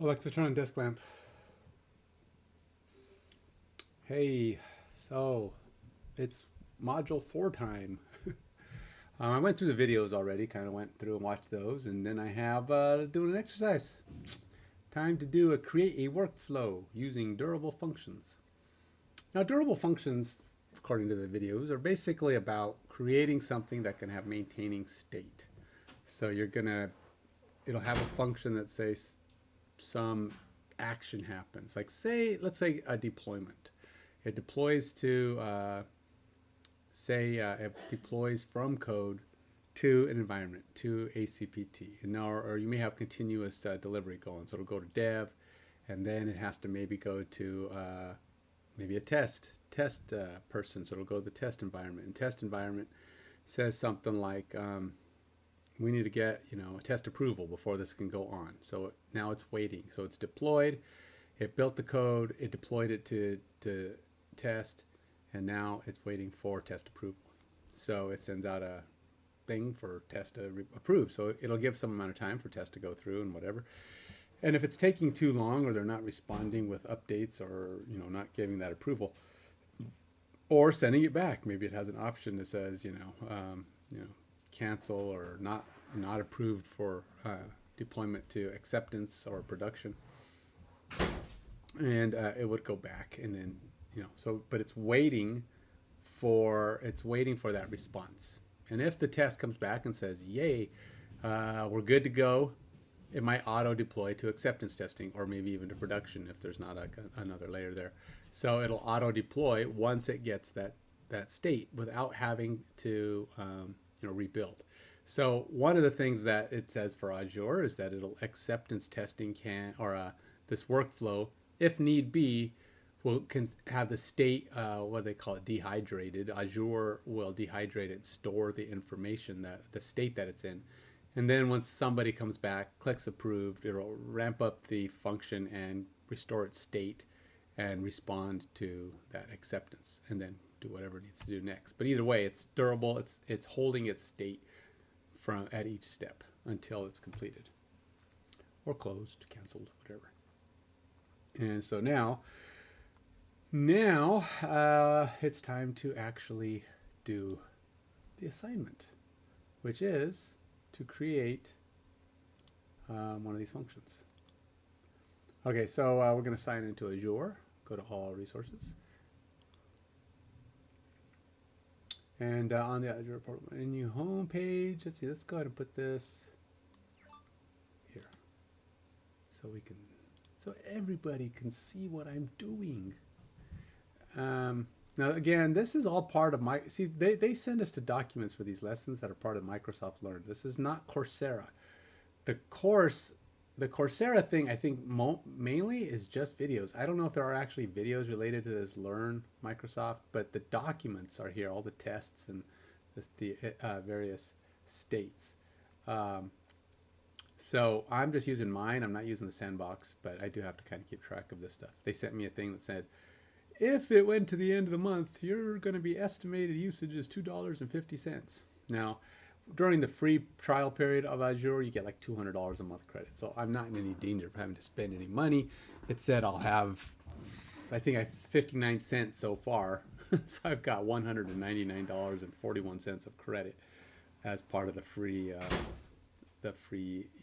Alexa, turn on desk lamp. Hey, so it's module 4 time. I went through the videos already, kind of went through and watched those, and then I have doing an exercise. Time to do create a workflow using durable functions. Now, durable functions, according to the videos, are basically about creating something that can have maintaining state. So it'll have a function that says some action happens. Like let's say a deployment. It deploys to, it deploys from code to an environment, to a CPT. And now, or you may have continuous delivery going. So it'll go to dev, and then it has to maybe go to maybe a test person. So it'll go to the test environment. And test environment says something like, we need to get a test approval before this can go on. So now it's waiting. So it's deployed. It built the code. It deployed it to test, and now it's waiting for test approval. So it sends out a thing for test to approve. So it'll give some amount of time for test to go through and whatever. And if it's taking too long, or they're not responding with updates, or not giving that approval, or sending it back, maybe it has an option that says cancel, or not approved for deployment to acceptance or production, and it would go back, and then but it's waiting for that response. And if the test comes back and says, yay, we're good to go, it might auto deploy to acceptance testing, or maybe even to production if there's not another layer there. So it'll auto deploy once it gets that state, without having to rebuild. So one of the things that it says for Azure is that it'll acceptance testing this workflow, if need be, can have the state, what they call it, dehydrated. Azure will dehydrate it and store the information, the state that it's in. And then once somebody comes back, clicks approved, it'll ramp up the function and restore its state and respond to that acceptance, and then do whatever it needs to do next. But either way, it's durable. It's holding its state at each step until it's completed, or closed, canceled, whatever. And so now it's time to actually do the assignment, which is to create one of these functions. Okay, so we're going to sign into Azure. Go to All Resources. And on the Azure portal menu home page, let's go ahead and put this here, so everybody can see what I'm doing. Now again, this is all part of they send us to documents for these lessons that are part of Microsoft Learn. This is not Coursera. The Coursera thing, I think mainly is just videos. I don't know if there are actually videos related to this Learn Microsoft, but the documents are here, all the tests and the various states. So I'm just using mine. I'm not using the sandbox, but I do have to kind of keep track of this stuff. They sent me a thing that said, if it went to the end of the month, you're going to be estimated usage is $2.50. Now, during the free trial period of Azure, you get like $200 a month credit. So I'm not in any danger of having to spend any money. It said I'll have, I think it's 59 cents so far. So I've got $199.41 of credit as part of the free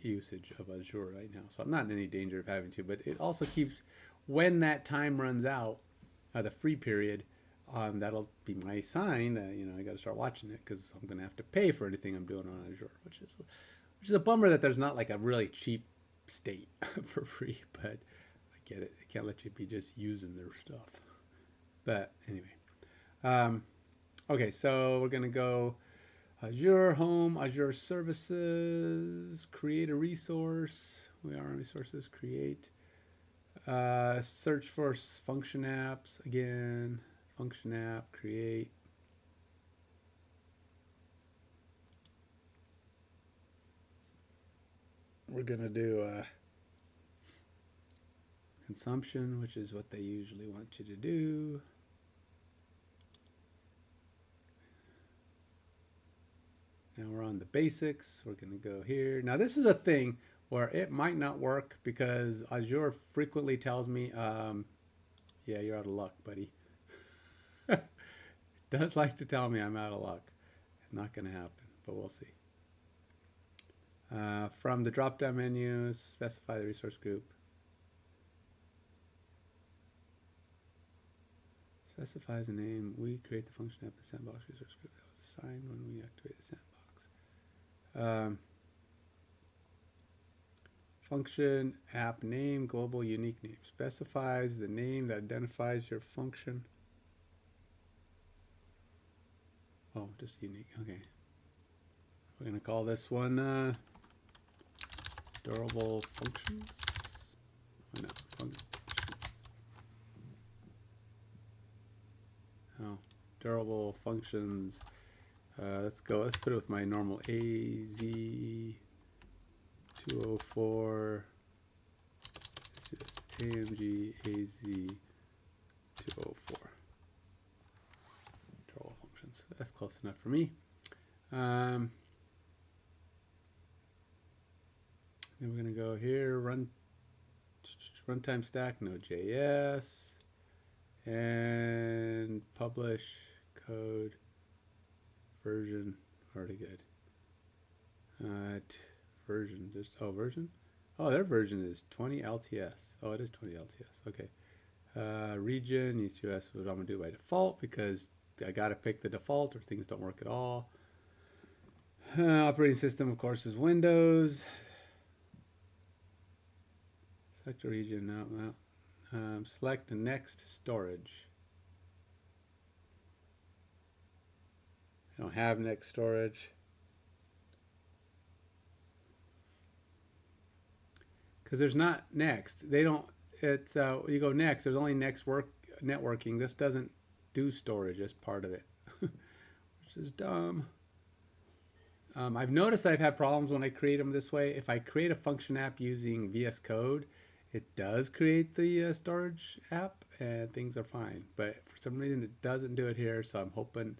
usage of Azure right now. So I'm not in any danger of having to, but it also keeps, when that time runs out, the free period, that'll be my sign that I got to start watching it, because I'm going to have to pay for anything I'm doing on Azure, which is a bummer that there's not like a really cheap state for free. But I get it; they can't let you be just using their stuff. But anyway, okay, so we're going to go Azure Home, Azure Services, create a resource. We are on resources, create. Search for function apps again. Function app, create. We're gonna do consumption, which is what they usually want you to do. Now we're on the basics. We're gonna go here. Now this is a thing or it might not work because Azure frequently tells me, yeah, you're out of luck, buddy. It does like to tell me I'm out of luck. Not going to happen, but we'll see. From the drop-down menu, specify the resource group. Specifies the name. We create the function app the sandbox resource group that was assigned when we activate the sandbox. Function app name, global unique name. Specifies the name that identifies your function. Oh, just unique. Okay. We're going to call this one durable functions. Oh, no, functions. Oh, durable functions. Let's go. Let's put it with my normal AZ204. This is AMG AZ204. Durable functions. That's close enough for me. Then we're going to go here, runtime stack, Node.js, and publish code version, already good. Version, just, version? Oh, their version is 20 LTS. Oh, it is 20 LTS, okay. Region, East US, what I'm going to do by default, because I got to pick the default or things don't work at all. Operating system, of course, is Windows. Select a region, no. Select next storage. I don't have next storage. Because there's not next. They don't, it's, you go next, there's only next networking. This doesn't do storage as part of it, which is dumb. I've noticed I've had problems when I create them this way. If I create a function app using VS Code, it does create the storage app and things are fine. But for some reason it doesn't do it here, so I'm hoping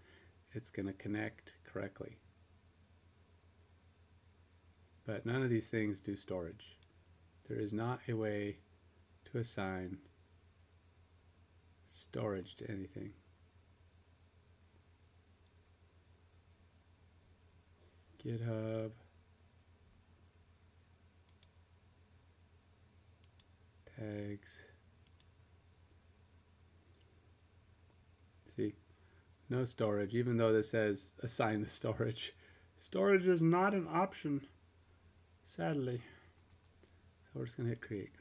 it's going to connect correctly. But none of these things do storage. There is not a way to assign storage to anything. GitHub. Tags. See, no storage, even though this says assign the storage. Storage is not an option, sadly. So we're just going to hit create.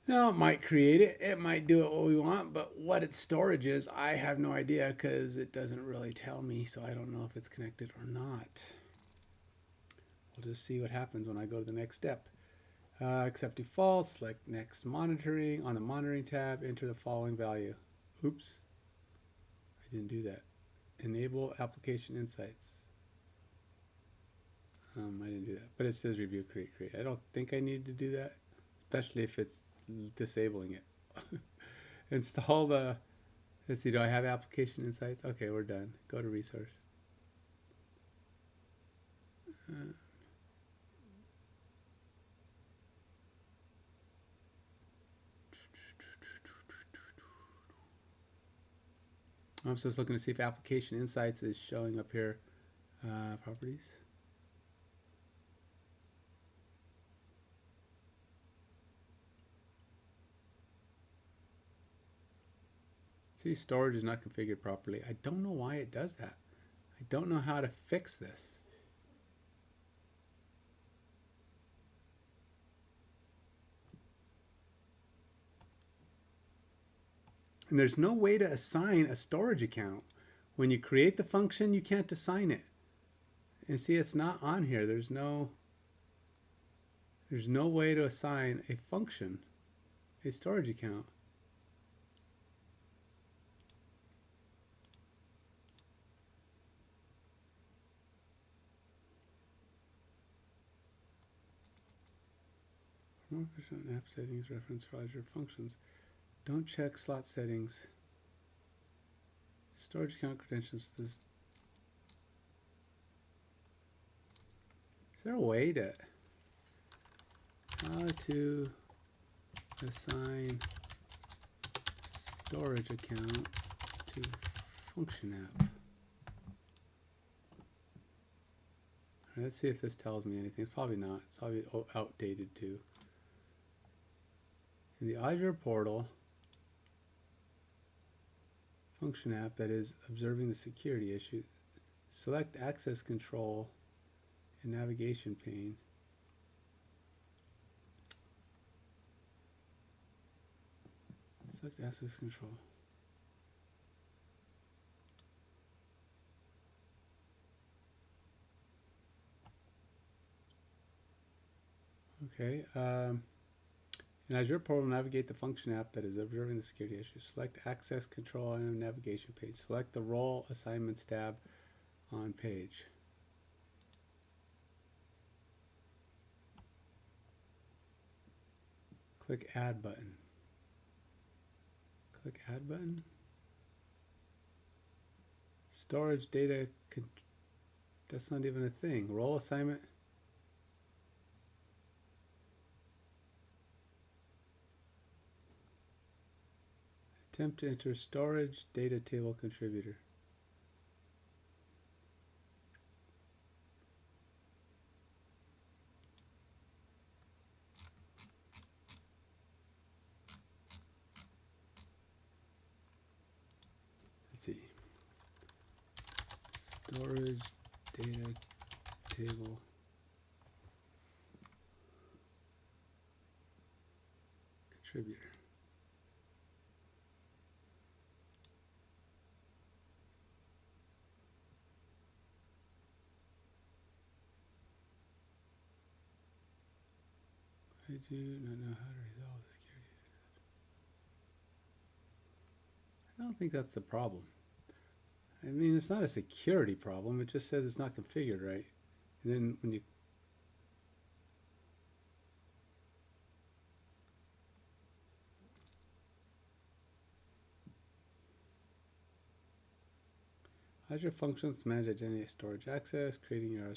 Now it might create it. It might do it what we want, but what its storage is, I have no idea because it doesn't really tell me, so I don't know if it's connected or not. We'll just see what happens when I go to the next step. Accept default, select next monitoring. On the monitoring tab, enter the following value. Oops, I didn't do that. Enable application insights. I didn't do that, but it says review, create. I don't think I need to do that, especially if it's disabling it. Install the, let's see, do I have application insights? Okay, we're done. Go to resource. I'm just looking to see if application insights is showing up here. Properties. See, storage is not configured properly. I don't know why it does that. I don't know how to fix this. And there's no way to assign a storage account. When you create the function, you can't assign it. And see, it's not on here. There's no way to assign a function, a storage account. More efficient app settings reference for Azure functions. Don't check slot settings. Storage account credentials. This there a way to how to assign storage account to function app? Let's see if this tells me anything. It's probably not. It's probably outdated too. In the Azure portal, function app that is observing the security issue, select access control and navigation pane. Select access control. Okay. In Azure portal, navigate the function app that is observing the security issue. Select access control and navigation page. Select the role assignments tab on page. Click add button. Click add button. Storage data, that's not even a thing. Role assignment. Attempt to enter storage data table contributor. Let's see. Storage data table contributor. I do not know how to resolve the security. I don't think that's the problem. I mean, it's not a security problem. It just says it's not configured right. And then when you Azure functions to manage identity storage access, creating your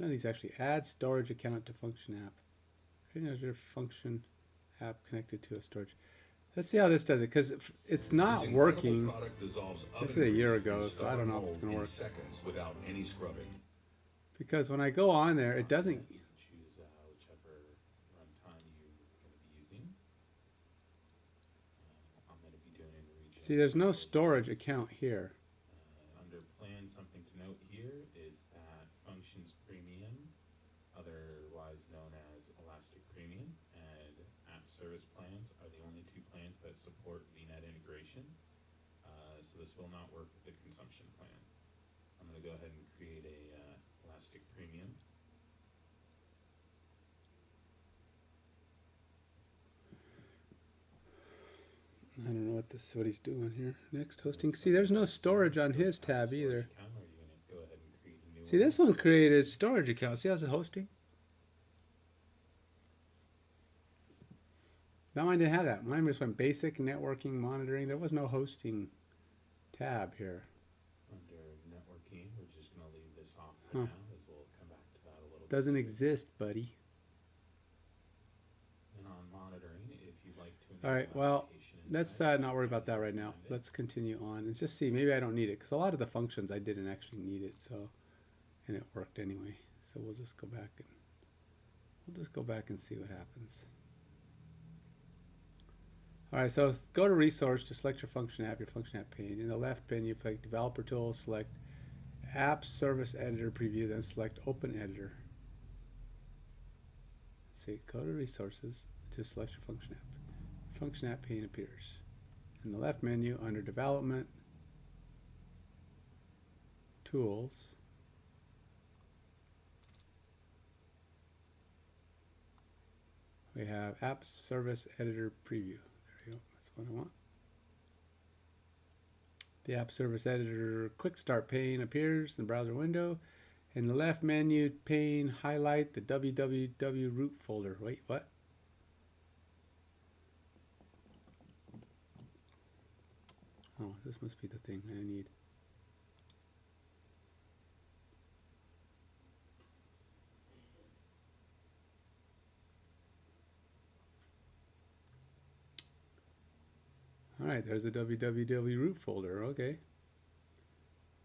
none of these actually. Add storage account to function app. Creating Azure function app connected to a storage. Let's see how this does it, because it's not working. This is a year ago, so I don't know if it's going to work. Seconds without any scrubbing. Because when I go on there, it doesn't. Choose whichever runtime you're going to be using. I'm going to be doing region. See, there's no storage account here. Under plan, something to note here is that Functions Premium, otherwise known as Elastic Premium, and App Service Plans are the only two plans that support VNet integration. So this will not work with the consumption plan. I'm going to go ahead and create a Elastic Premium. I don't know what he's doing here. Next hosting. See, there's no storage on his tab either. See, this one created storage account. See how's it hosting? That mine didn't have that. Mine just went basic networking monitoring. There was no hosting tab here. Under networking, we're just going to leave this off for now, as we'll come back to that a little bit. Doesn't exist, buddy. And on monitoring, if you'd like to. All right, well, let's not worry about that right now. Let's continue on and just see. Maybe I don't need it, because a lot of the functions I didn't actually need it, so, and it worked anyway. So we'll just go back and see what happens. All right, so go to resource to select your function app pane. In the left pane, you pick developer tools, select app service editor preview, then select open editor. See, go to resources to select your function app. Function app pane appears. In the left menu, under development, tools, we have app service editor preview. That's what I want. The App Service Editor Quick Start pane appears in the browser window. In the left menu pane, highlight the www root folder. Wait, what? Oh, this must be the thing I need. right, there's a www root folder. Okay.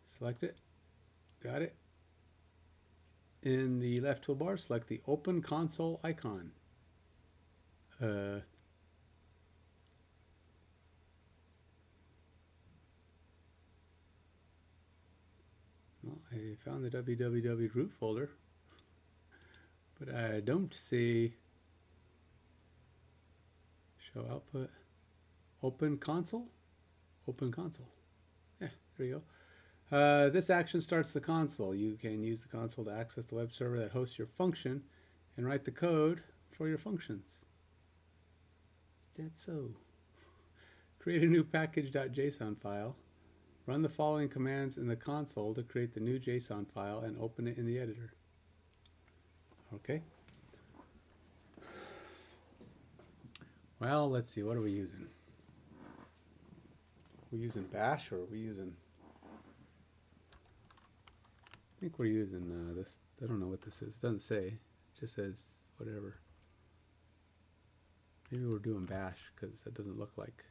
Select it. Got it. In the left toolbar, select the Open Console icon. Well, I found the www root folder, but I don't see show output. Open console? Open console. Yeah, there you go. This action starts the console. You can use the console to access the web server that hosts your function and write the code for your functions. Is that so? Create a new package.json file. Run the following commands in the console to create the new JSON file and open it in the editor. Okay. Well, let's see. What are we using? We're using Bash, or are we using... I think we're using this. I don't know what this is. It doesn't say. It just says whatever. Maybe we're doing Bash because that doesn't look like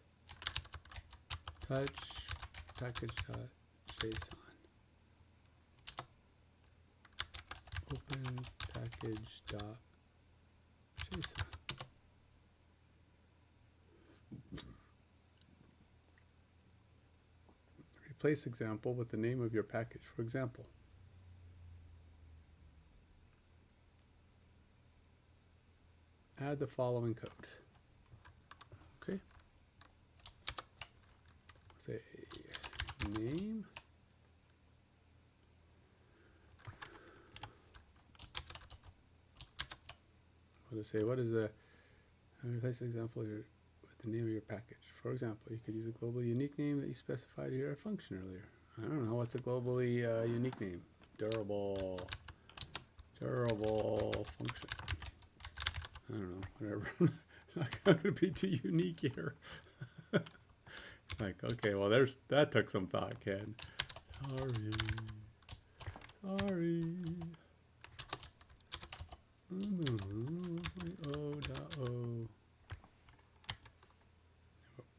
touch package.json. Open package.json. Replace example with the name of your package. For example, add the following code. Okay. Say name. I'll just say, what is the replace the example here with the name of your package. For example, you could use a globally unique name that you specified in your function earlier. I don't know, what's a globally unique name? Durable function. I don't know, whatever. Not going to be too unique here. Like, okay, well, that took some thought, Ken. Sorry. O.o.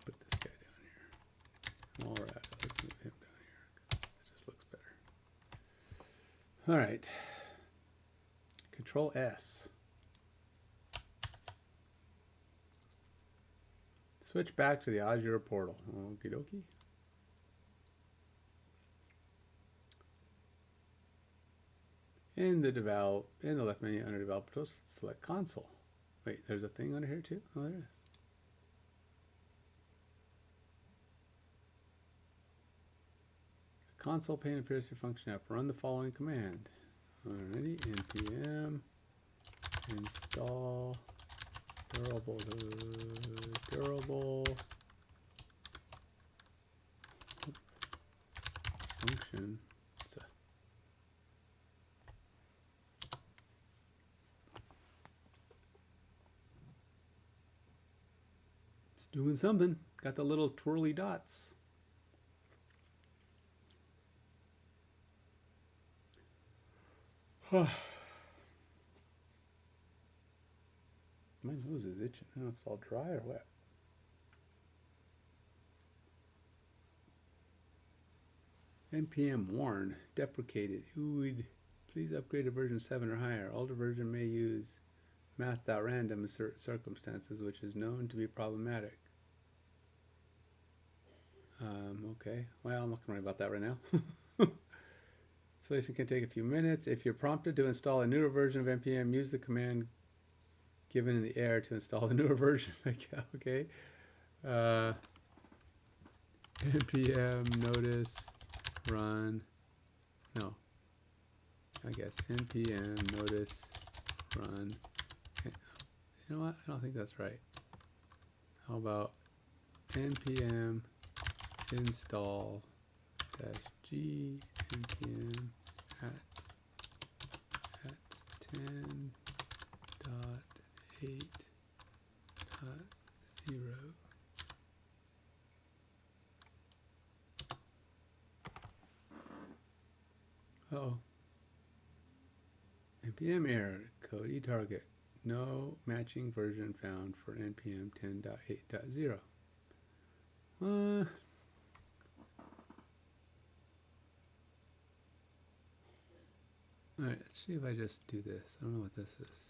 Put this guy down here. All right, let's move him down here because it just looks better. All right. Control S. Switch back to the Azure portal. Okie dokie. In the left menu under developer tools, select console. Wait, there's a thing under here too? Oh, there is. The console pane appears to function app. Run the following command. Alrighty, npm install durable function. It's doing something. Got the little twirly dots. My nose is itching. I don't know if it's all dry or wet. npm warn deprecated. Please upgrade to version 7 or higher. Older version may use math.random in certain circumstances, which is known to be problematic. Okay, well, I'm not going to worry about that right now. Installation can take a few minutes. If you're prompted to install a newer version of npm, use the command given in the error to install the newer version. Okay. npm notice run. No. I guess npm notice run. You know what? I don't think that's right. How about npm install -g npm at 10.8.0. Uh-oh. npm error, code etarget. No matching version found for npm 10.8.0. All right, let's see if I just do this. I don't know what this is.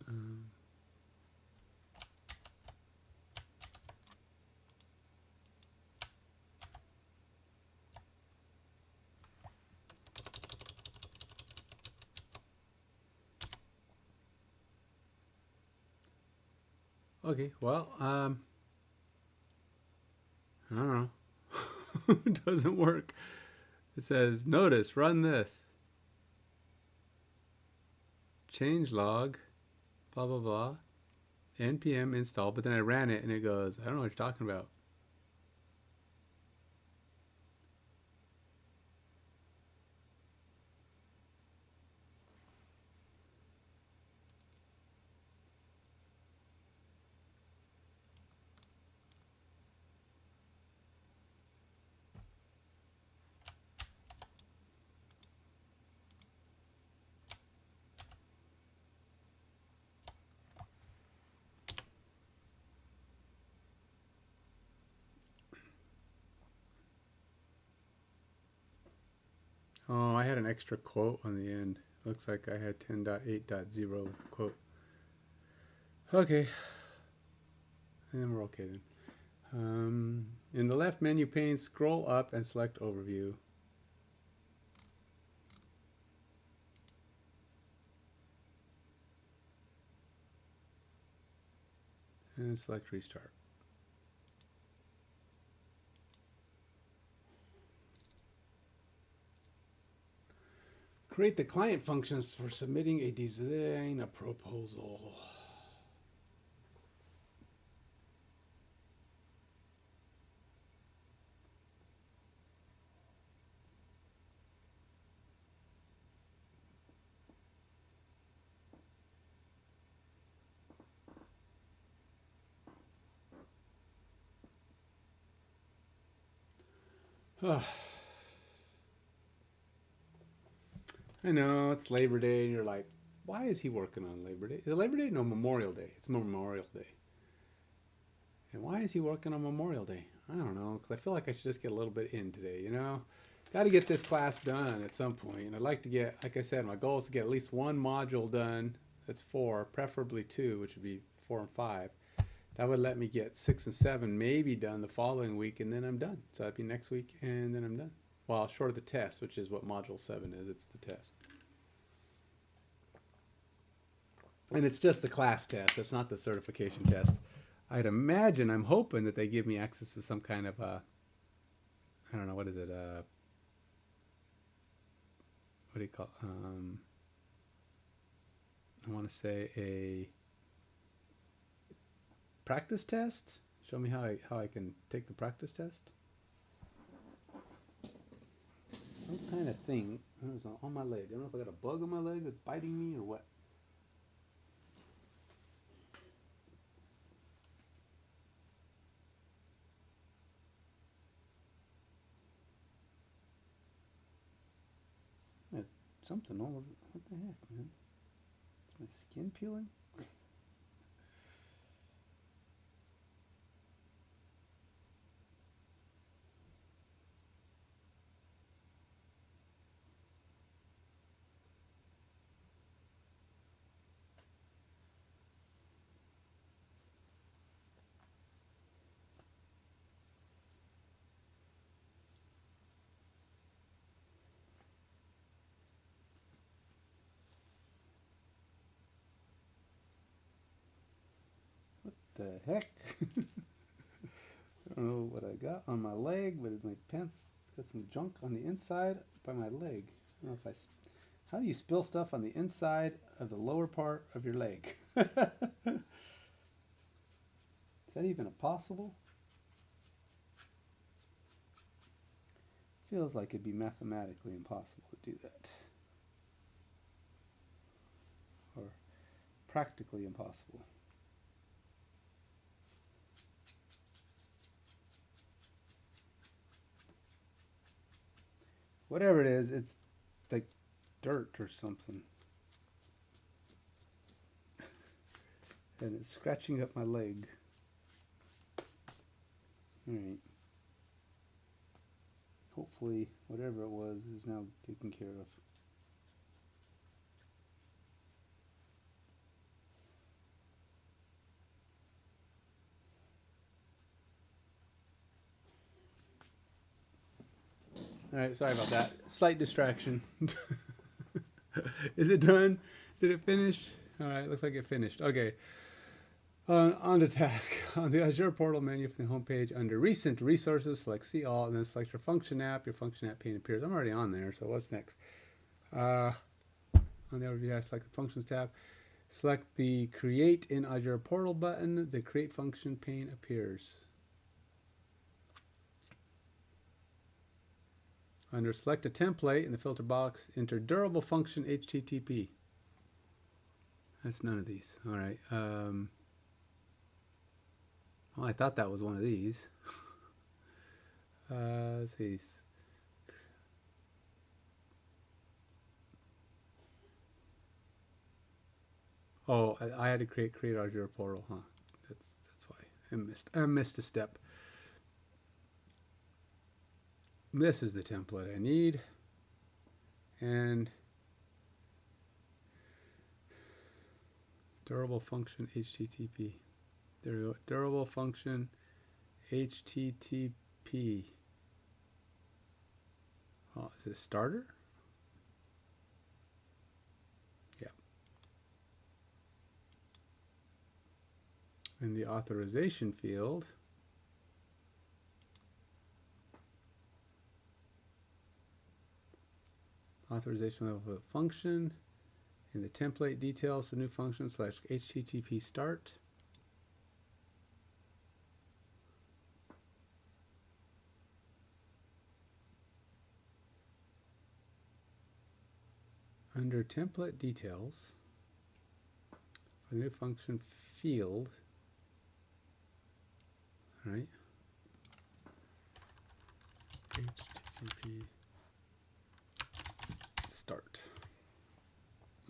Um, okay, well, I don't know. It doesn't work. It says, notice, run this. Change log, blah, blah, blah. npm install, but then I ran it and it goes, I don't know what you're talking about. Oh, I had an extra quote on the end. Looks like I had 10.8.0 with a quote. Okay. And we're okay then. In the left menu pane, scroll up and select Overview. And select Restart. Create the client functions for submitting a design proposal. I know, it's Labor Day, and you're like, why is he working on Labor Day? Is it Labor Day? No, Memorial Day. It's Memorial Day. And why is he working on Memorial Day? I don't know, because I feel like I should just get a little bit in today, you know? Got to get this class done at some point. And I'd like to get, like I said, my goal is to get at least one module done. That's 4, preferably 2, which would be 4 and 5. That would let me get 6 and 7 maybe done the following week, and then I'm done. So that'd be next week, and then I'm done. Well, short of the test, which is what module 7 is. It's the test. And it's just the class test. It's not the certification test. I'd imagine, I'm hoping that they give me access to some kind of, I don't know, what is it? What do you call it? I want to say a practice test. Show me how I can take the practice test. Some kind of thing. It's on my leg. I don't know if I got a bug on my leg that's biting me or what. Something all over. What the heck, man? Is my skin peeling? The heck? I don't know what I got on my leg, but my pants got some junk on the inside by my leg. I don't know if how do you spill stuff on the inside of the lower part of your leg? Is that even possible? Feels like it'd be mathematically impossible to do that. Or practically impossible. Whatever it is, it's like dirt or something. and it's scratching up my leg. All right. Hopefully, whatever it was is now taken care of. All right, sorry about that. Slight distraction. Is it done? Did it finish? All right, looks like it finished. Okay. On to task. On the Azure portal menu from the home page, under Recent Resources, select See All, and then select your Function app. Your Function app pane appears. I'm already on there, so what's next? On the overview, I select the Functions tab. Select the Create in Azure portal button. The Create Function pane appears. Under Select a Template in the filter box, enter Durable Function HTTP. That's none of these. All right. Well, I thought that was one of these. Let's see. Oh, I had to create Azure portal, huh? That's why I missed a step. This is the template I need, and durable function HTTP. There we go. Durable function HTTP. Oh, is it starter? Yeah. In the authorization field, authorization level of function. In the template details, the new function / HTTP start. Under template details, for the new function field, all right, HTTP start.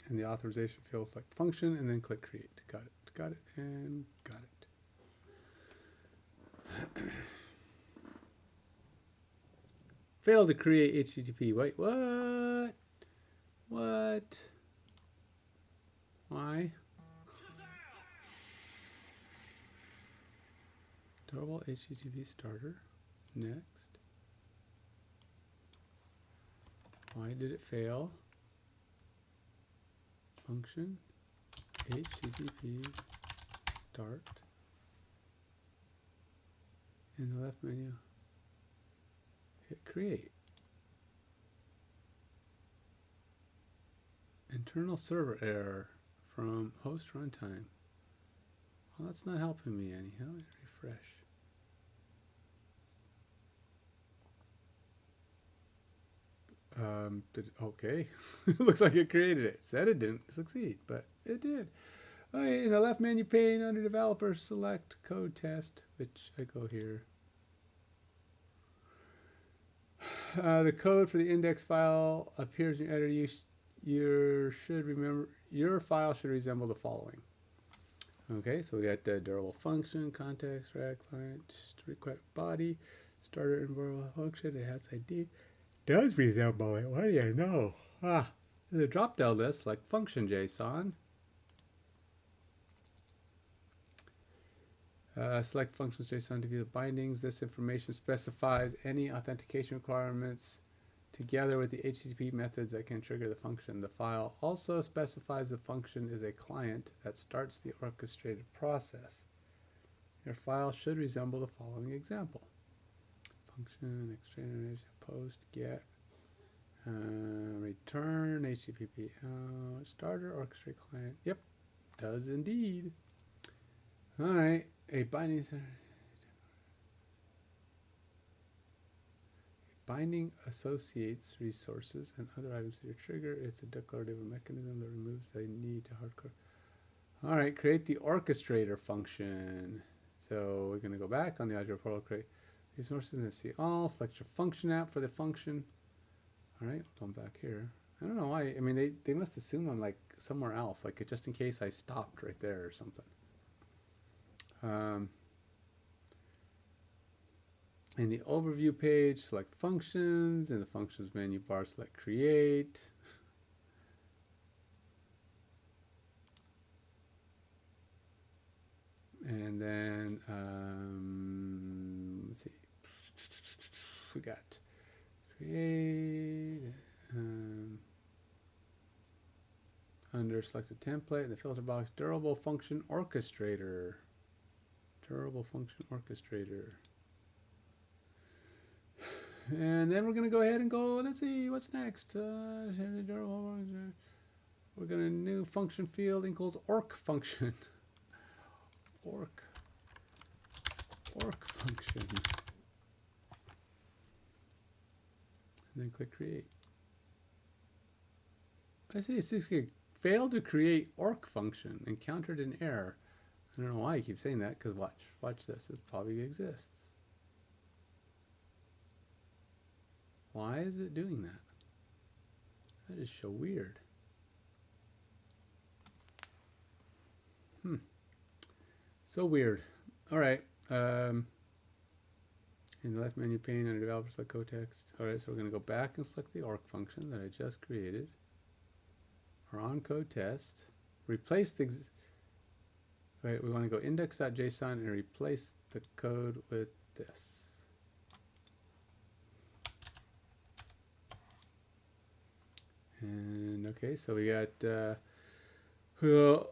And the authorization field, select function, and then click create. Got it, and got it. Failed to create HTTP. Wait, what? What? Why? Durable HTTP starter. Next. Why did it fail? Function HTTP start. In the left menu, hit create. Internal server error from host runtime. Well, that's not helping me any. How do I refresh? Okay. It looks like it created it. Said it didn't succeed, but it did. Okay, in the left menu pane under developer, select code test, which I go here. The code for the index file appears in your editor. You should remember your file should resemble the following. Okay, so we got the durable function, context, rag, client, request body, starter, and durable function. It has ID. Does resemble it. What do you know? The drop down list like function JSON. Select functions JSON to view the bindings. This information specifies any authentication requirements together with the HTTP methods that can trigger the function. The file also specifies the function is a client that starts the orchestrated process. Your file should resemble the following example. Function, exchange, post, get, return, HTTP, starter, orchestrate client. Yep, does indeed. All right, a binding associates resources and other items to your trigger. It's a declarative mechanism that removes the need to hardcore. All right, create the orchestrator function. So we're going to go back on the Azure portal, create resources and see all, select your function app for the function. All right, come back here. I don't know why. I mean, they must assume I'm like somewhere else, like just in case I stopped right there or something. In the overview page, select functions. In the functions menu bar, select create. And then, let's see, we got create, under selected template in the filter box, durable function orchestrator. Durable function orchestrator. And then we're going to go ahead and go, let's see, what's next? We're going to new function field equals orc function. Orc function. And then click create. I see it says failed to create orc function, encountered an error. I don't know why I keep saying that, because watch this, it probably exists. Why is it doing that? That is so weird. So weird. All right. In the left menu pane under developer select code text. All right, so we're going to go back and select the orc function that I just created. We're on code test. Replace the. Right, we want to go index.json and replace the code with this. And okay, so we got.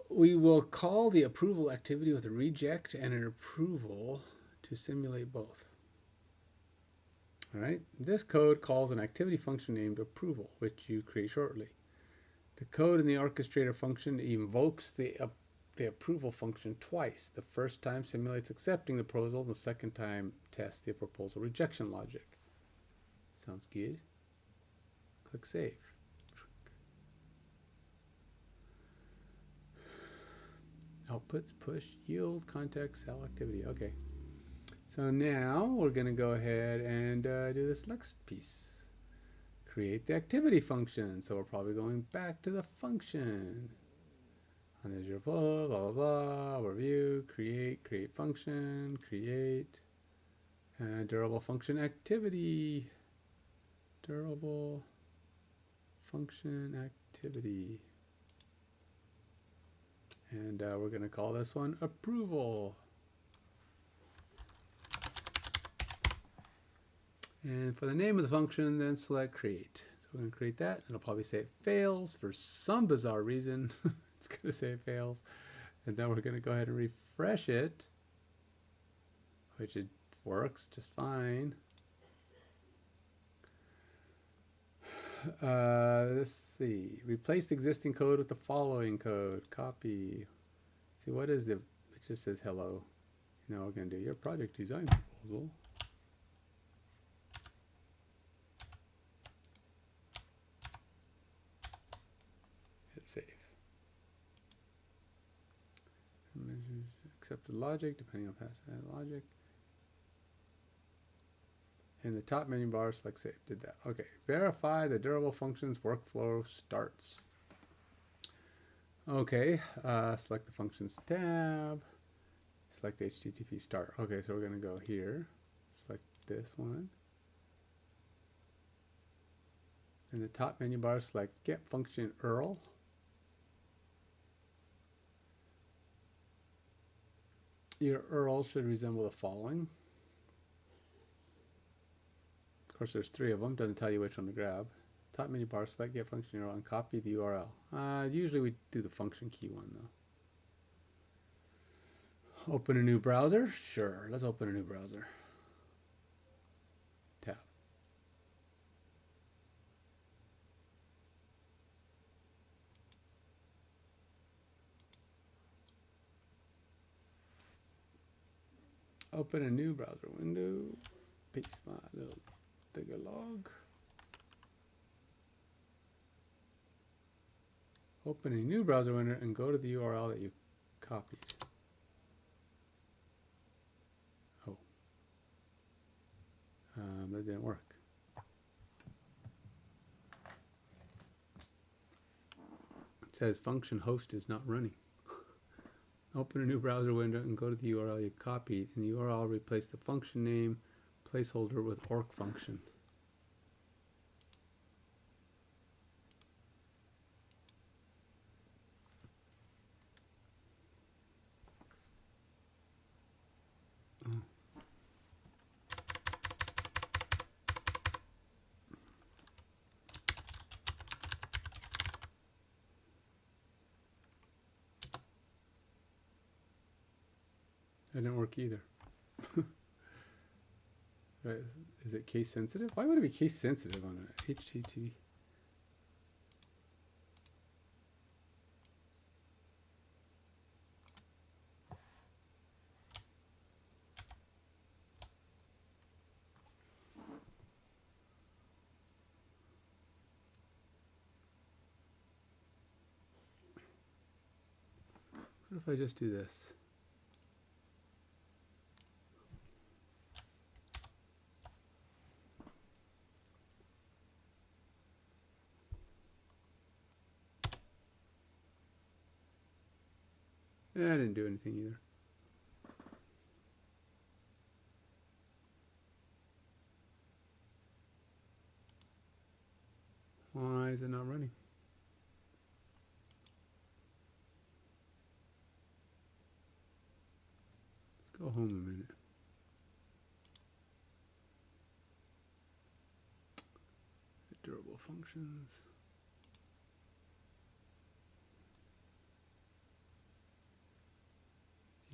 We will call the approval activity with a reject and an approval to simulate both. All right, this code calls an activity function named approval, which you create shortly. The code in the orchestrator function invokes the approval function twice. The first time simulates accepting the proposal, the second time tests the proposal rejection logic. Sounds good. Click save. Outputs, push, yield, context, cell activity. Okay. So now we're going to go ahead and do this next piece. Create the activity function. So we're probably going back to the function. And there's your blah, blah, blah, review, create function, create, durable function activity. Durable function activity. And we're going to call this one approval. And for the name of the function, then select create. So we're going to create that. It'll probably say it fails for some bizarre reason. It's going to say it fails. And then we're going to go ahead and refresh it, which it works just fine. Let's see. Replace the existing code with the following code. Copy. See, what is the... It just says hello. Now we're going to do your project design proposal. Hit save. Accepted logic, depending on past logic. In the top menu bar, select save. Did that. Okay. Verify the durable functions workflow starts. Okay. Select the functions tab. Select HTTP start. Okay, so we're going to go here. Select this one. In the top menu bar, select get function URL. Your URL should resemble the following. Of course, there's 3 of them. Doesn't tell you which one to grab. Top menu bar, select get function URL and copy the URL. Usually we do the function key one though. Open a new browser? Sure, let's open a new browser. Tab. Open a new browser window. Paste my little digger log. Open a new browser window and go to the URL that you copied. Oh. That didn't work. It says function host is not running. Open a new browser window and go to the URL you copied. In the URL, replace the function name placeholder with orc function. That didn't work either. Right, is it case sensitive? Why would it be case sensitive on an HTTP? What if I just do this? Yeah, I didn't do anything either. Why is it not running? Let's go home a minute. Durable functions.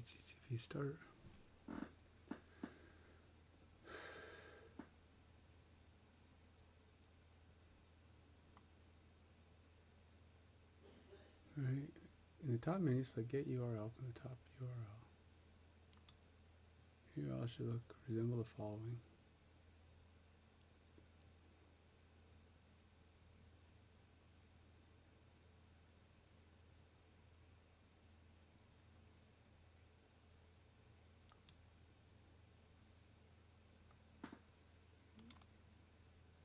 HTTP start. All right. In the top menu, select get URL from the top URL. URL should resemble the following.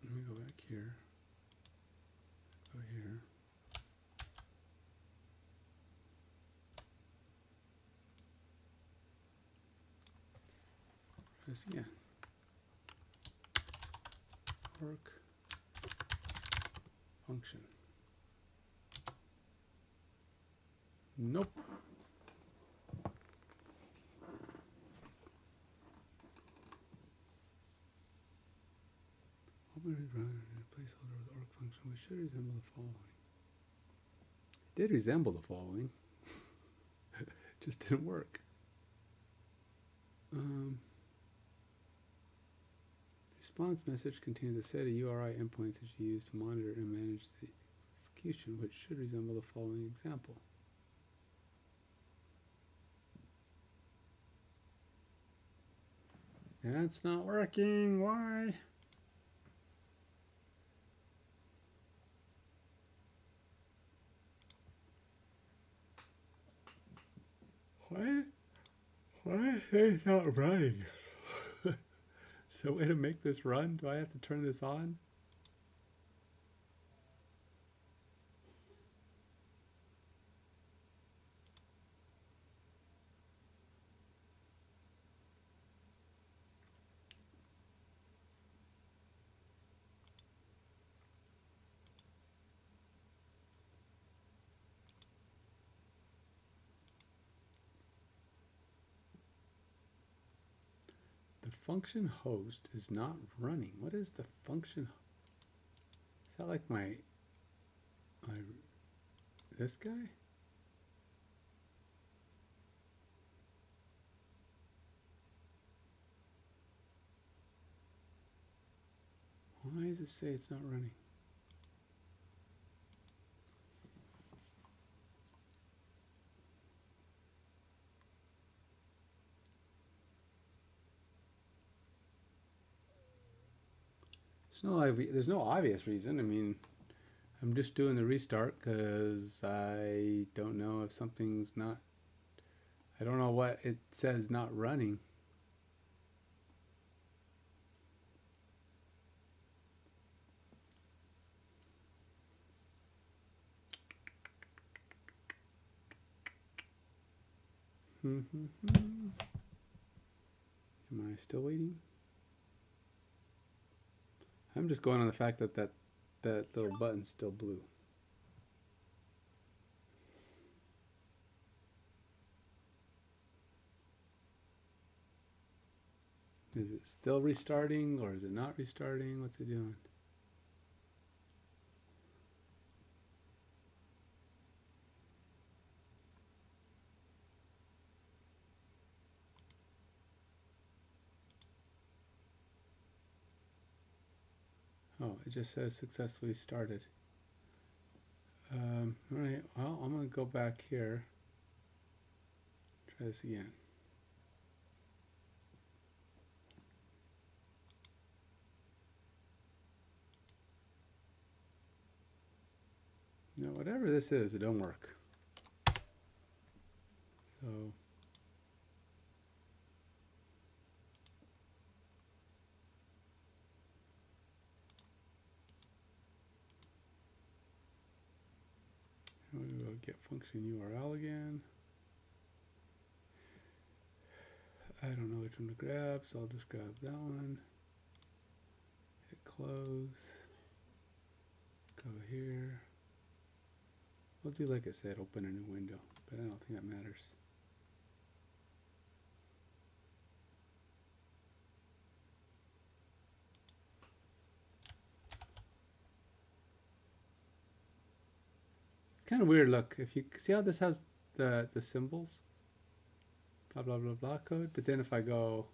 Let me go back here. Go here. This again. Work function. Nope. Open it, run a placeholder with org function, which should resemble the following. It did resemble the following. Just didn't work. Response message contains a set of URI endpoints that you use to monitor and manage the execution, which should resemble the following example. That's not working. Why? Why is it not running? So way to make this run? Do I have to turn this on? The function host is not running. What is the function? Is that like my this guy? Why does it say it's not running? There's no obvious reason. I mean, I'm just doing the restart because I don't know if something's not. I don't know what it says not running. Am I still waiting? I'm just going on the fact that that little button's still blue. Is it still restarting or is it not restarting? What's it doing? Oh, it just says successfully started. All right, well, I'm going to go back here. Try this again. Now, whatever this is, it don't work. So, we will get function URL again. I don't know which one to grab, so I'll just grab that one. Hit close. Go here. We'll do like I said, open a new window, but I don't think that matters. It's kind of weird. Look, if you see how this has the symbols, blah blah blah blah code, but then if I go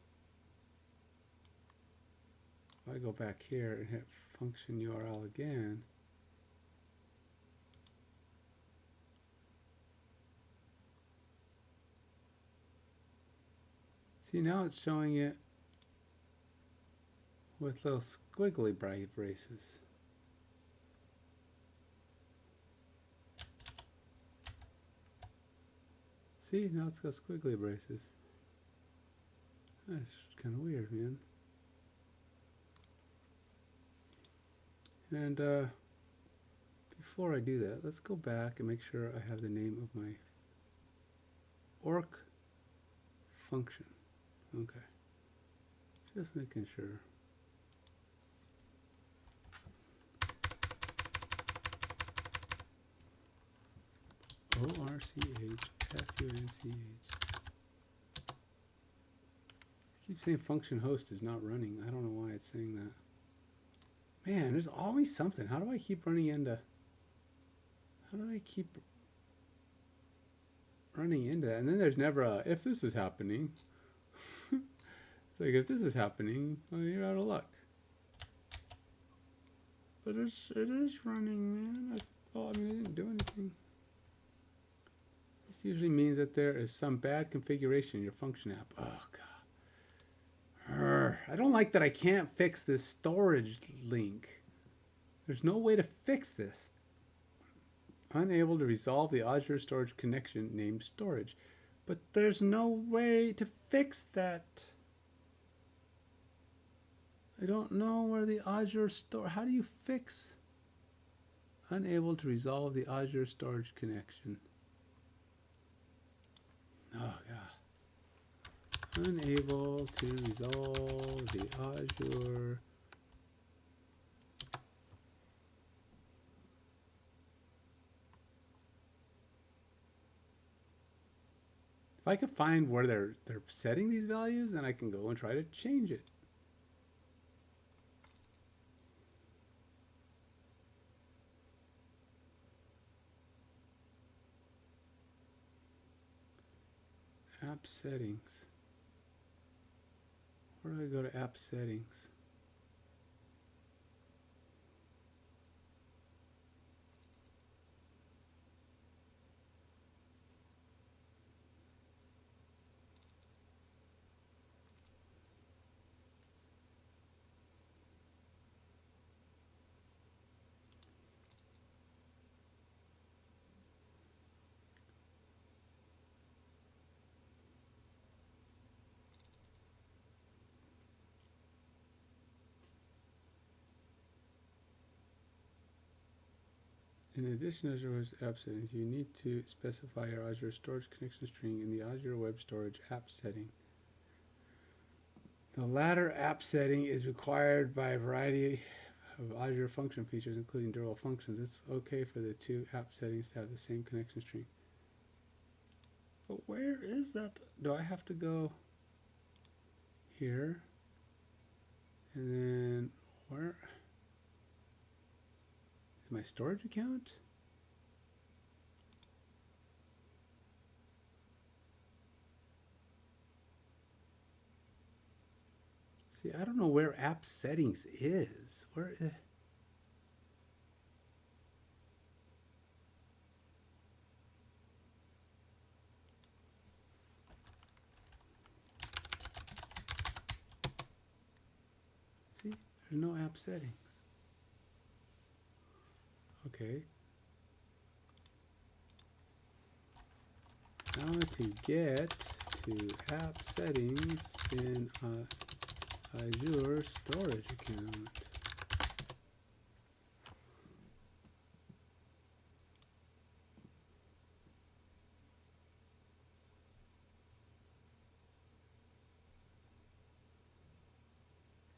back here and hit function URL again, see now it's showing it with little squiggly bright braces. See, now it's got squiggly braces. That's kind of weird, man. And before I do that, let's go back and make sure I have the name of my orc function. Okay. Just making sure. ORCHFUNCH. I keep saying function host is not running. I don't know why it's saying that. Man, there's always something. How do I keep running into that? And then there's never a if this is happening. It's like if this is happening, well, you're out of luck. But it is running, man. I mean, I didn't do anything. This usually means that there is some bad configuration in your function app. Oh, God. I don't like that I can't fix this storage link. There's no way to fix this. Unable to resolve the Azure storage connection named storage. But there's no way to fix that. I don't know where the Azure store. How do you fix? Unable to resolve the Azure storage connection. Oh, God. Unable to resolve the Azure. If I could find where they're setting these values, then I can go and try to change it. App settings. Where do I go to app settings? In addition to Azure app settings, you need to specify your Azure storage connection string in the Azure Web Storage app setting. The latter app setting is required by a variety of Azure function features, including durable functions. It's okay for the two app settings to have the same connection string. But where is that? Do I have to go here? And then where? My storage account? See, I don't know where app settings is. Where is... See, there's no app settings. Okay. Now to get to app settings in Azure storage account.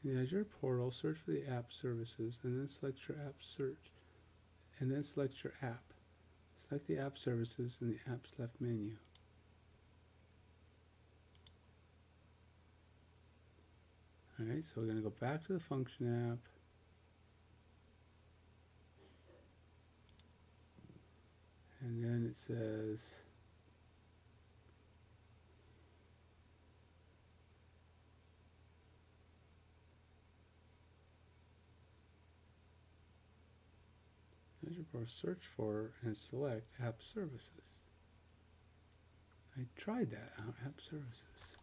In the Azure portal, search for the app services and then select your app search. And then select your app. Select the app services in the app's left menu. Alright, so we're going to go back to the function app. And then it says Azure Pro search for and select app services. I tried that out, app services.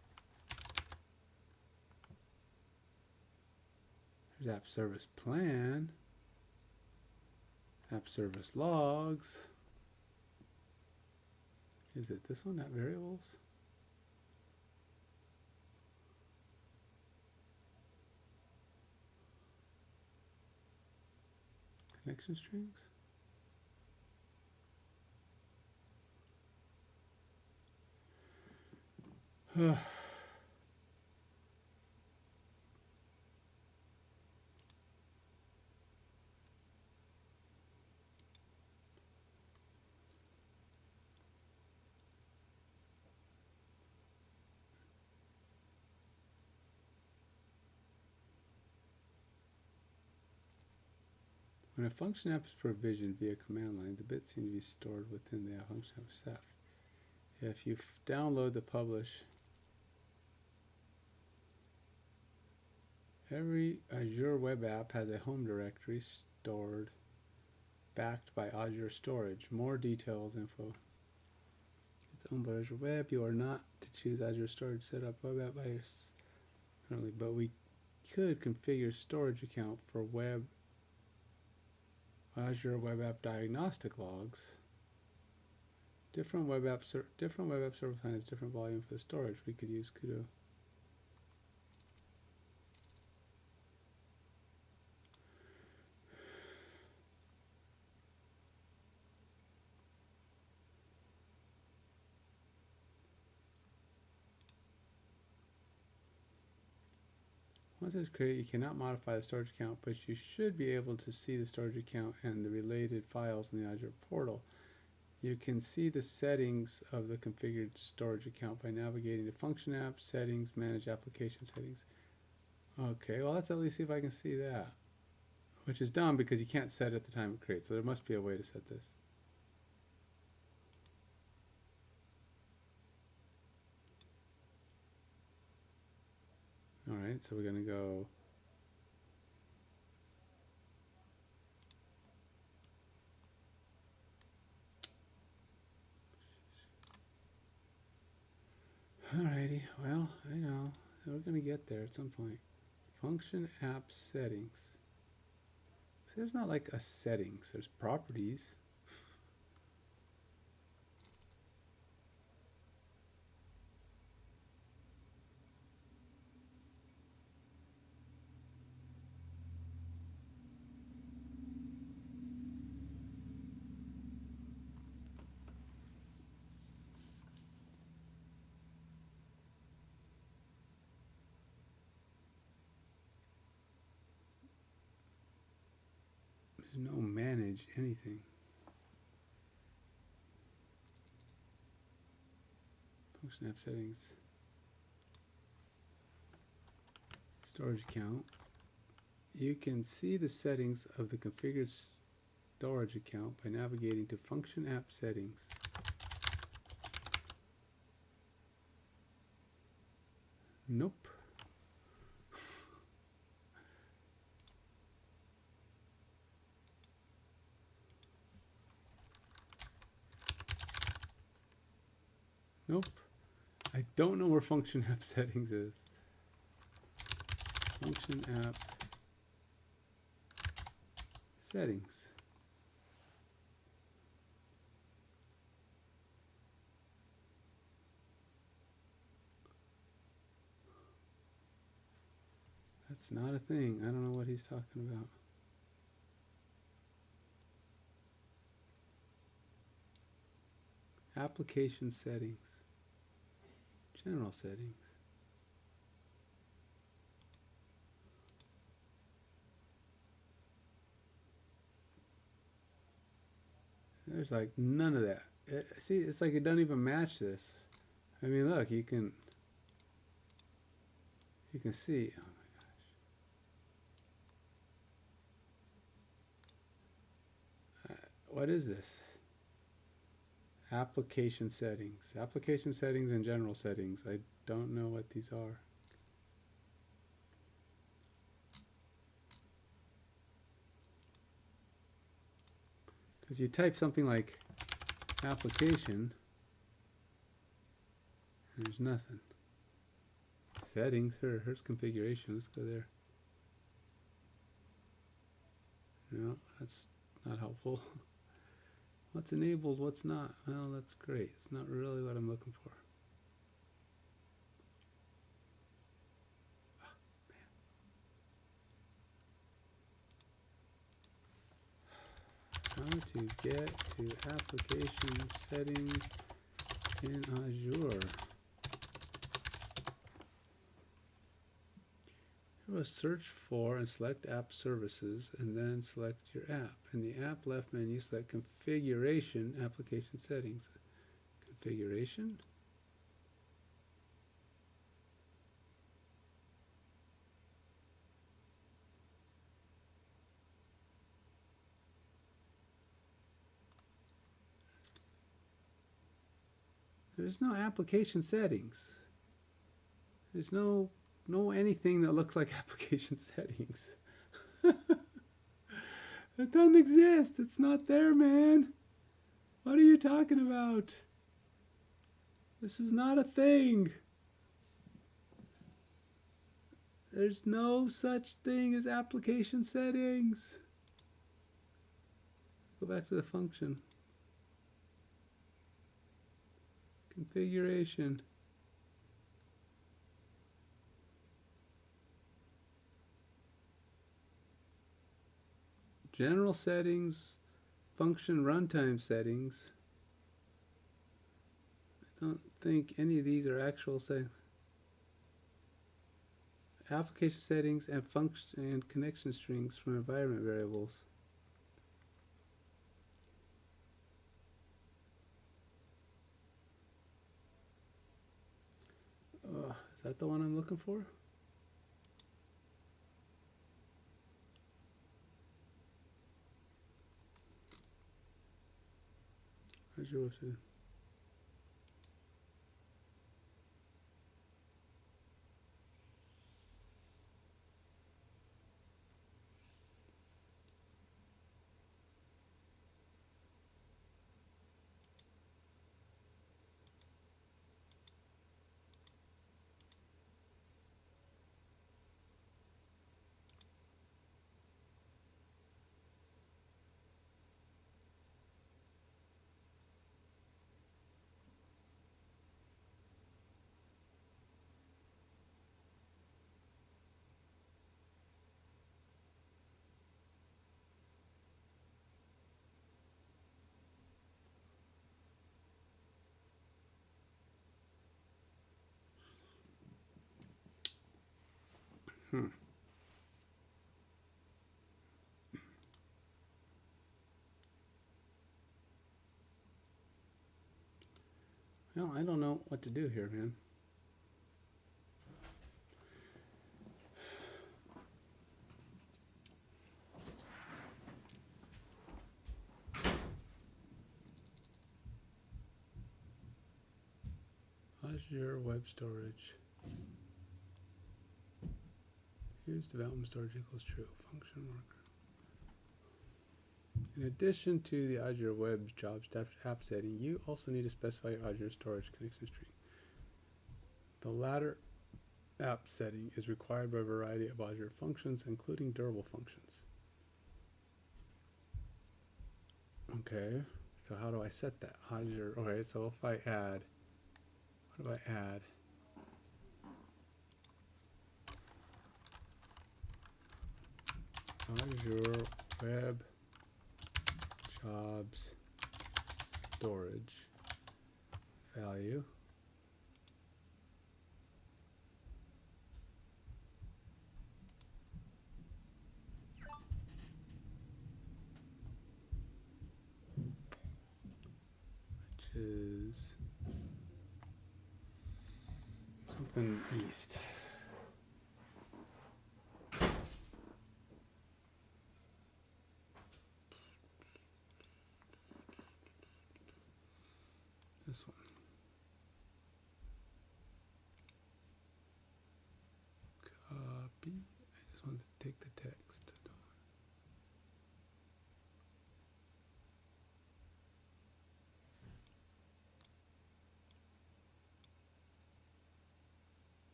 There's app service plan, app service logs. Is it this one, app variables? Connection strings? When a function app is provisioned via command line, the bits seem to be stored within the function app itself. If you download the publish, every Azure web app has a home directory stored, backed by Azure Storage. More details, info. It's owned by Azure Web. You are not to choose Azure Storage setup web app by currently, but we could configure storage account for web Azure Web App Diagnostic Logs. Different web app service line has different volume for the storage. We could use Kudo. Once it's created, you cannot modify the storage account, but you should be able to see the storage account and the related files in the Azure portal. You can see the settings of the configured storage account by navigating to function app, settings, manage application settings. Okay, well let's at least see if I can see that. Which is dumb because you can't set it at the time it creates, so there must be a way to set this. Alright, so we're going to go alrighty, well, I know. We're going to get there at some point. Function app settings. See, there's not like a settings, there's properties. There's no manage anything. Function app settings. Storage account. You can see the settings of the configured storage account by navigating to function app settings. Nope. Nope. I don't know where function app settings is. Function app settings. That's not a thing. I don't know what he's talking about. Application settings. General settings. There's like none of that. See, it's like it doesn't even match this. I mean, look, you can see. Oh my gosh. What is this? Application settings. Application settings and general settings. I don't know what these are. Because you type something like application, and there's nothing. Settings, here's configuration. Let's go there. No, that's not helpful. What's enabled, what's not? Well, that's great. It's not really what I'm looking for. How to get to application settings in Azure. Search for and select app services and then select your app. In the app left menu, select configuration, application settings. Configuration? There's no application settings. There's no anything that looks like application settings. It doesn't exist. It's not there, man. What are you talking about? This is not a thing. There's no such thing as application settings. Go back to the function. Configuration. General settings, function runtime settings. I don't think any of these are actual settings. Application settings and function and connection strings from environment variables. Is that the one I'm looking for? Azure. Well, I don't know what to do here, man. Azure Web Storage. Use development storage equals true. Function worker. In addition to the Azure Web Jobs app setting, you also need to specify your Azure storage connection string. The latter app setting is required by a variety of Azure functions, including durable functions. Okay, so how do I set that? Azure, okay, so if I add, what do I add? Azure Web Jobs Storage value. Which is something east. This one. Copy. I just wanted to take the text.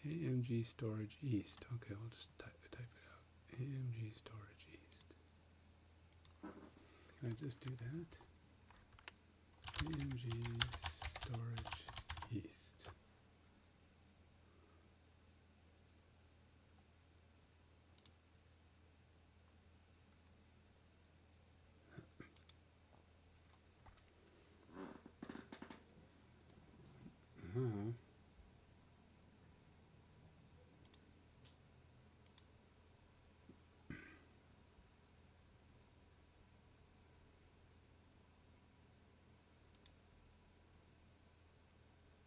AMG Storage East. Okay, I'll just type it out. AMG Storage East. Can I just do that? AMG Storage East.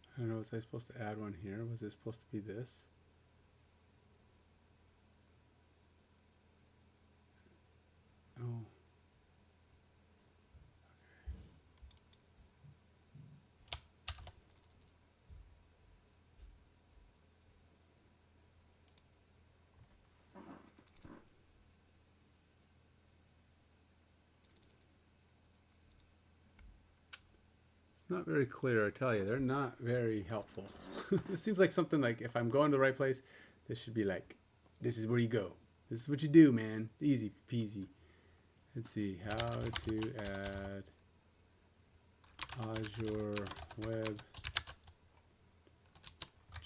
I don't know, was I supposed to add one here? Was it supposed to be this? Oh. It's not very clear, I tell you. They're not very helpful. It seems like something like, if I'm going to the right place, this should be like, this is where you go. This is what you do, man. Easy peasy. Let's see, how to add Azure Web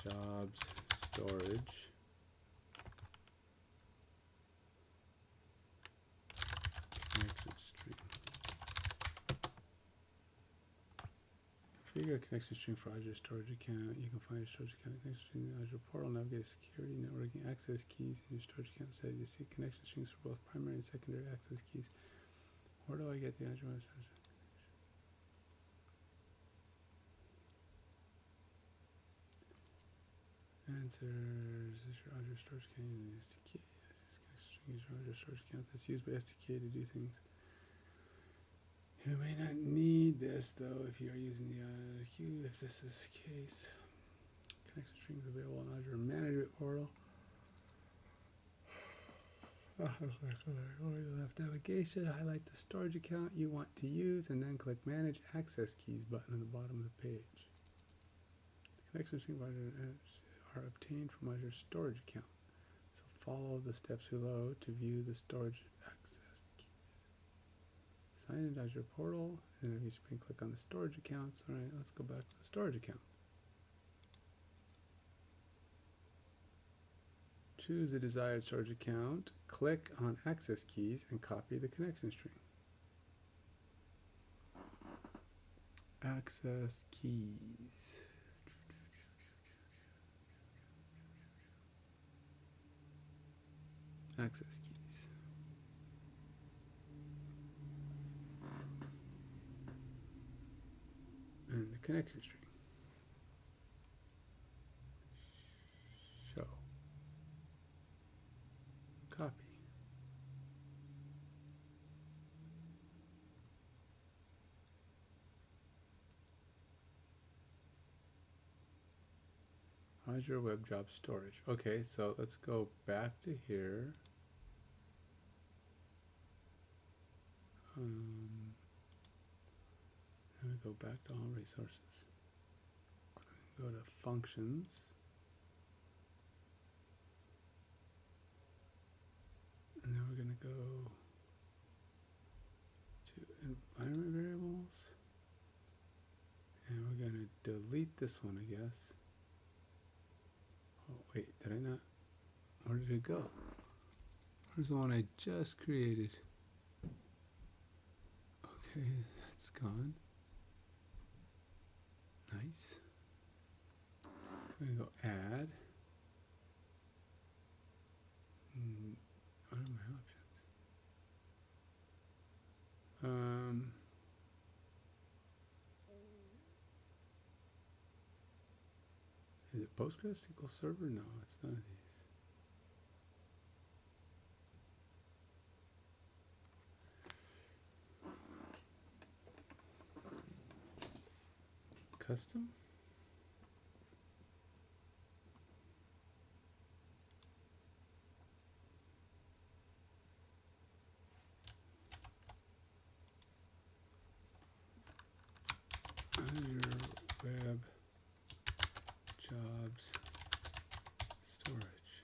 Jobs Storage. Connection string. Configure a connection string for Azure storage account. You can find your storage account connection string in the Azure portal. Navigate security, networking, access keys in your storage account. Set you see connection strings for both primary and secondary access keys. Where do I get the Azure Web Storage? Answers. Is your Azure storage account using the SDK? Use your Azure storage account that's used by SDK to do things. You may not need this though if you are using the queue. If this is the case, connection strings available on Azure Management Portal. Left navigation, highlight the storage account you want to use, and then click Manage Access Keys button at the bottom of the page. The connection strings are obtained from Azure storage account. So follow the steps below to view the storage access keys. Sign into Azure portal, and then you can click on the storage accounts. All right, let's go back to the storage account. Choose the desired storage account, click on access keys, and copy the connection string. Access keys. Access keys. connection string. Show. Copy. Azure Web Job Storage. Okay, so let's go back to here. And we go back to all resources. Go to functions. And then we're going to go to environment variables. And we're going to delete this one, I guess. Oh, wait, did I not? Where did it go? Where's the one I just created? Okay, that's gone. Nice. I'm going to go add. What are my options? Is it Postgres, SQL Server? No, it's none of these. Custom? Azure Web Jobs Storage.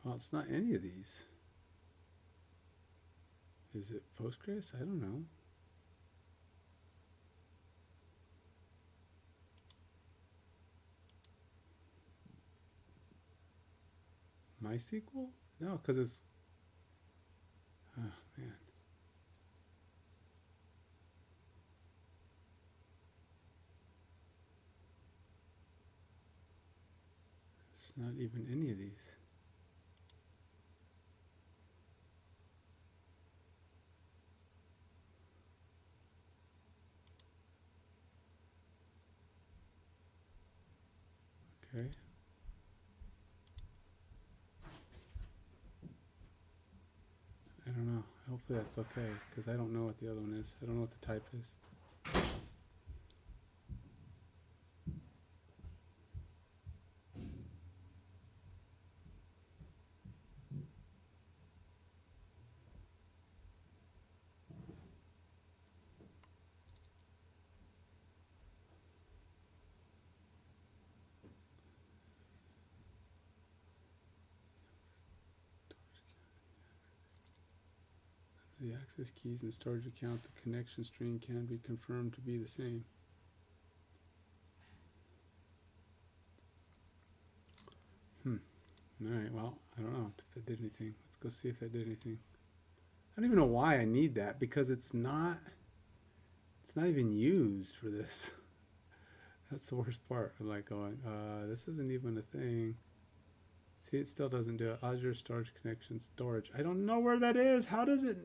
Well, it's not any of these. Is it Postgres? I don't know. MySQL? No, because it's... Oh, man. It's not even any of these. Okay. I don't know. Hopefully that's okay, because I don't know what the other one is. I don't know what the type is. The access keys in the storage account, the connection string can be confirmed to be the same. Alright, well, I don't know if that did anything. Let's go see if that did anything. I don't even know why I need that, because it's not even used for this. That's the worst part. I'm like going, this isn't even a thing. See, it still doesn't do it. Azure Storage Connection Storage. I don't know where that is. How does it...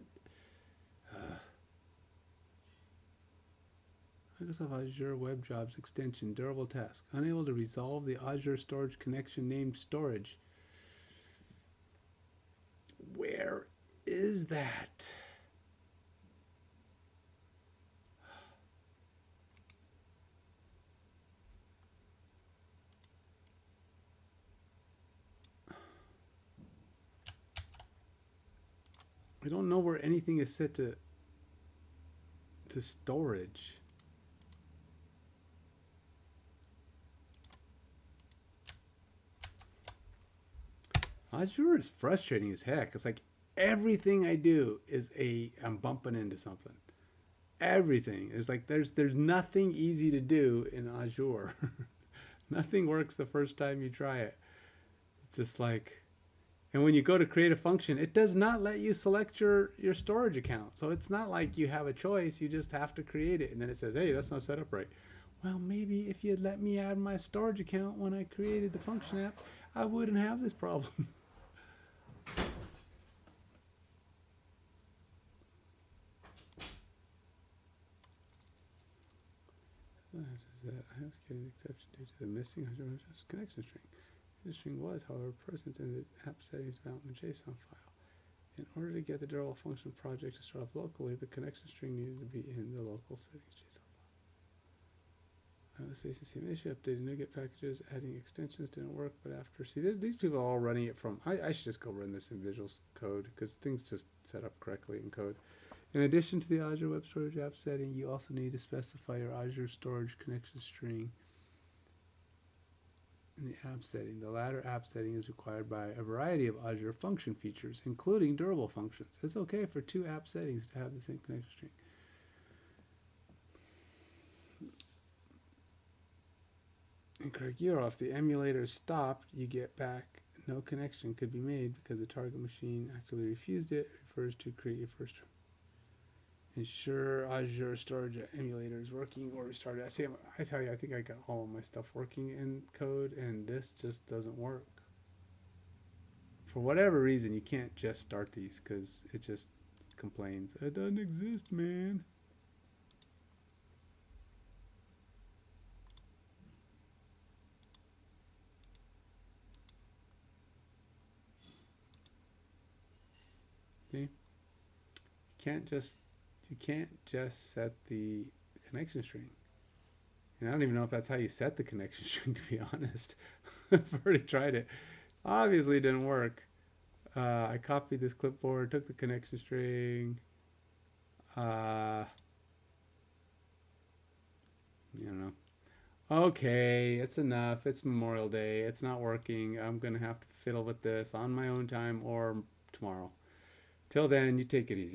Microsoft Azure Web Jobs Extension, Durable Task. Unable to resolve the Azure Storage Connection named Storage. Where is that? I don't know where anything is set to storage. Azure is frustrating as heck. It's like everything I do is I'm bumping into something. Everything is like there's nothing easy to do in Azure. Nothing works the first time you try it. It's just like, and when you go to create a function, it does not let you select your storage account. So it's not like you have a choice. You just have to create it. And then it says, hey, that's not set up right. Well, maybe if you had let me add my storage account when I created the function app, I wouldn't have this problem. I was getting an exception due to the missing connection string. The string was, however, present in the app settings development JSON file. In order to get the durable function project to start up locally, the connection string needed to be in the local settings JSON file. I was facing the same issue, updating NuGet packages, adding extensions didn't work, but after, see, these people are all running it from, I should just go run this in Visual Code, because things just set up correctly in code. In addition to the Azure Web Storage app setting, you also need to specify your Azure Storage connection string in the app setting. The latter app setting is required by a variety of Azure function features, including durable functions. It's okay for two app settings to have the same connection string. Incorrect URL. If the emulator is stopped, you get back no connection could be made because the target machine actively refused it. Refers to create your first. Ensure Azure Storage emulator is working or restart it. I tell you, I think I got all of my stuff working in code, and this just doesn't work. For whatever reason, you can't just start these because it just complains. It doesn't exist, man. See? You can't just set the connection string. And I don't even know if that's how you set the connection string, to be honest. I've already tried it. Obviously it didn't work. I copied this clipboard, took the connection string. I don't know. Okay, it's enough. It's Memorial Day. It's not working. I'm going to have to fiddle with this on my own time or tomorrow. Till then, you take it easy.